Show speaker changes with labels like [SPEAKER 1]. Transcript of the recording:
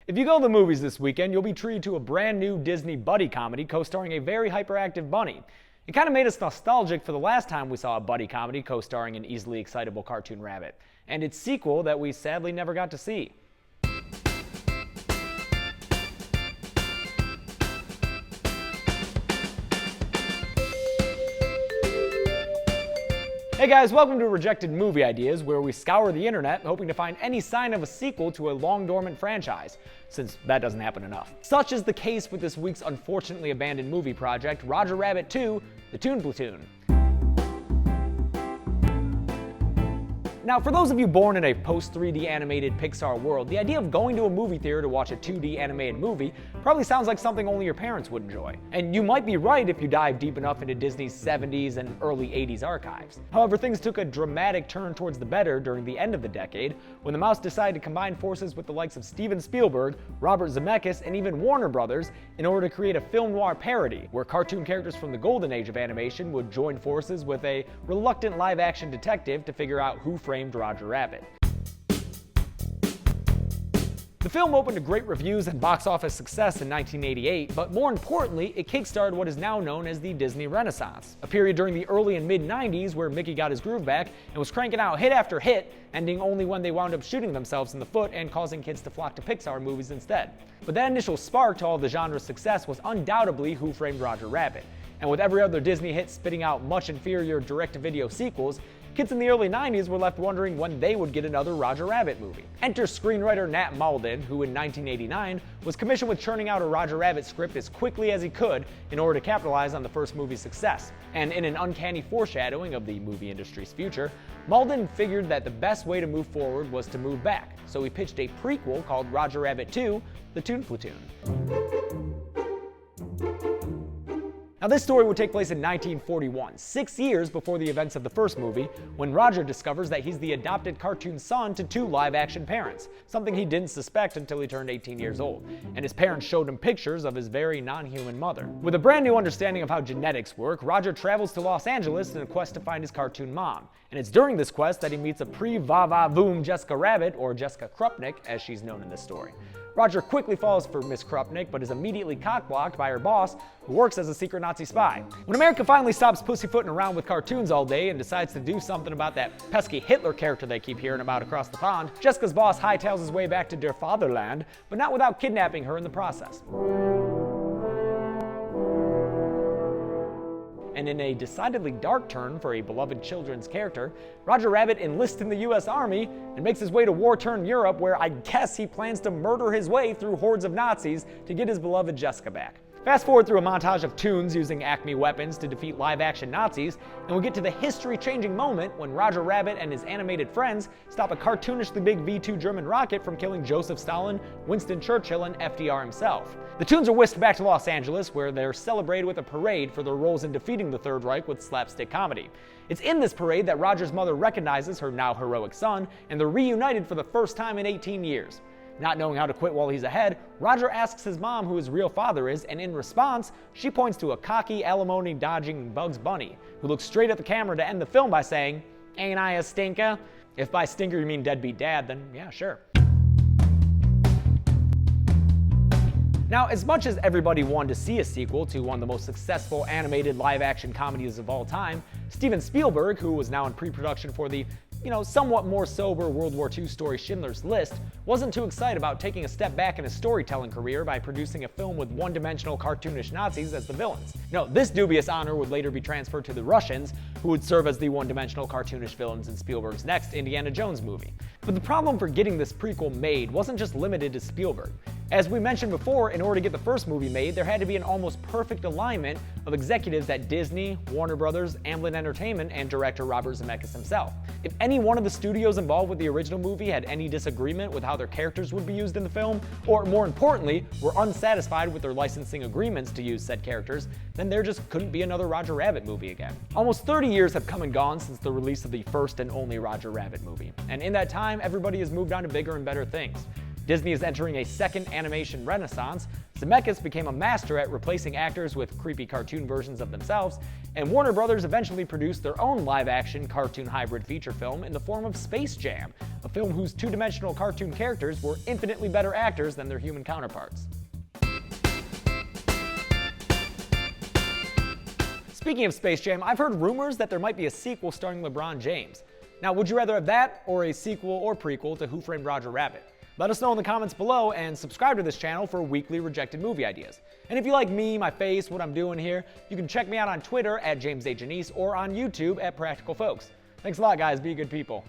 [SPEAKER 1] If you go to the movies this weekend, you'll be treated to a brand new Disney buddy comedy co-starring a very hyperactive bunny. It kind of made us nostalgic for the last time we saw a buddy comedy co-starring an easily excitable cartoon rabbit, and its sequel that we sadly never got to see. Hey guys, welcome to Rejected Movie Ideas, where we scour the internet hoping to find any sign of a sequel to a long-dormant franchise, since that doesn't happen enough. Such is the case with this week's unfortunately abandoned movie project, Roger Rabbit 2: The Toon Platoon. Now, for those of you born in a post-3D animated Pixar world, the idea of going to a movie theater to watch a 2D animated movie probably sounds like something only your parents would enjoy. And you might be right if you dive deep enough into Disney's 70s and early 80s archives. However, things took a dramatic turn towards the better during the end of the decade, when the mouse decided to combine forces with the likes of Steven Spielberg, Robert Zemeckis, and even Warner Brothers in order to create a film noir parody, where cartoon characters from the golden age of animation would join forces with a reluctant live-action detective to figure out who framed Roger Rabbit. The film opened to great reviews and box office success in 1988, but more importantly, it kickstarted what is now known as the Disney Renaissance, a period during the early and mid-90s where Mickey got his groove back and was cranking out hit after hit, ending only when they wound up shooting themselves in the foot and causing kids to flock to Pixar movies instead. But that initial spark to all the genre's success was undoubtedly Who Framed Roger Rabbit, and with every other Disney hit spitting out much inferior direct-to-video sequels, kids in the early 90s were left wondering when they would get another Roger Rabbit movie. Enter screenwriter Nat Malden, who in 1989 was commissioned with churning out a Roger Rabbit script as quickly as he could in order to capitalize on the first movie's success. And in an uncanny foreshadowing of the movie industry's future, Malden figured that the best way to move forward was to move back, so he pitched a prequel called Roger Rabbit 2: The Toon Platoon. Now, this story would take place in 1941, 6 years before the events of the first movie, when Roger discovers that he's the adopted cartoon son to two live-action parents, something he didn't suspect until he turned 18 years old, and his parents showed him pictures of his very non-human mother. With a brand new understanding of how genetics work, Roger travels to Los Angeles in a quest to find his cartoon mom, and it's during this quest that he meets a pre-va-va-voom Jessica Rabbit, or Jessica Krupnik, as she's known in this story. Roger quickly falls for Miss Krupnik, but is immediately cock-blocked by her boss, who works as a secret Nazi spy. When America finally stops pussyfooting around with cartoons all day and decides to do something about that pesky Hitler character they keep hearing about across the pond, Jessica's boss hightails his way back to their fatherland, but not without kidnapping her in the process. And in a decidedly dark turn for a beloved children's character, Roger Rabbit enlists in the US Army and makes his way to war-torn Europe, where I guess he plans to murder his way through hordes of Nazis to get his beloved Jessica back. Fast forward through a montage of toons using Acme weapons to defeat live-action Nazis, and we get to the history-changing moment when Roger Rabbit and his animated friends stop a cartoonishly big V-2 German rocket from killing Joseph Stalin, Winston Churchill, and FDR himself. The toons are whisked back to Los Angeles, where they're celebrated with a parade for their roles in defeating the Third Reich with slapstick comedy. It's in this parade that Roger's mother recognizes her now heroic son, and they're reunited for the first time in 18 years. Not knowing how to quit while he's ahead, Roger asks his mom who his real father is, and in response, she points to a cocky, alimony-dodging Bugs Bunny, who looks straight at the camera to end the film by saying, "Ain't I a stinker?" If by stinker you mean deadbeat dad, then yeah, sure. Now, as much as everybody wanted to see a sequel to one of the most successful animated live-action comedies of all time, Steven Spielberg, who was now in pre-production for the somewhat more sober World War II story Schindler's List, wasn't too excited about taking a step back in his storytelling career by producing a film with one-dimensional cartoonish Nazis as the villains. No, this dubious honor would later be transferred to the Russians, who would serve as the one-dimensional cartoonish villains in Spielberg's next Indiana Jones movie. But the problem for getting this prequel made wasn't just limited to Spielberg. As we mentioned before, in order to get the first movie made, there had to be an almost perfect alignment of executives at Disney, Warner Brothers, Amblin Entertainment, and director Robert Zemeckis himself. If any one of the studios involved with the original movie had any disagreement with how their characters would be used in the film, or more importantly, were unsatisfied with their licensing agreements to use said characters, then there just couldn't be another Roger Rabbit movie again. Almost 30 years have come and gone since the release of the first and only Roger Rabbit movie, and in that time, everybody has moved on to bigger and better things. Disney is entering a second animation renaissance. Zemeckis became a master at replacing actors with creepy cartoon versions of themselves, and Warner Brothers eventually produced their own live-action cartoon hybrid feature film in the form of Space Jam, a film whose two-dimensional cartoon characters were infinitely better actors than their human counterparts. Speaking of Space Jam, I've heard rumors that there might be a sequel starring LeBron James. Now, would you rather have that or a sequel or prequel to Who Framed Roger Rabbit? Let us know in the comments below and subscribe to this channel for weekly rejected movie ideas. And if you like me, my face, what I'm doing here, you can check me out on Twitter at James A. Janice or on YouTube at Practical Folks. Thanks a lot, guys. Be good people.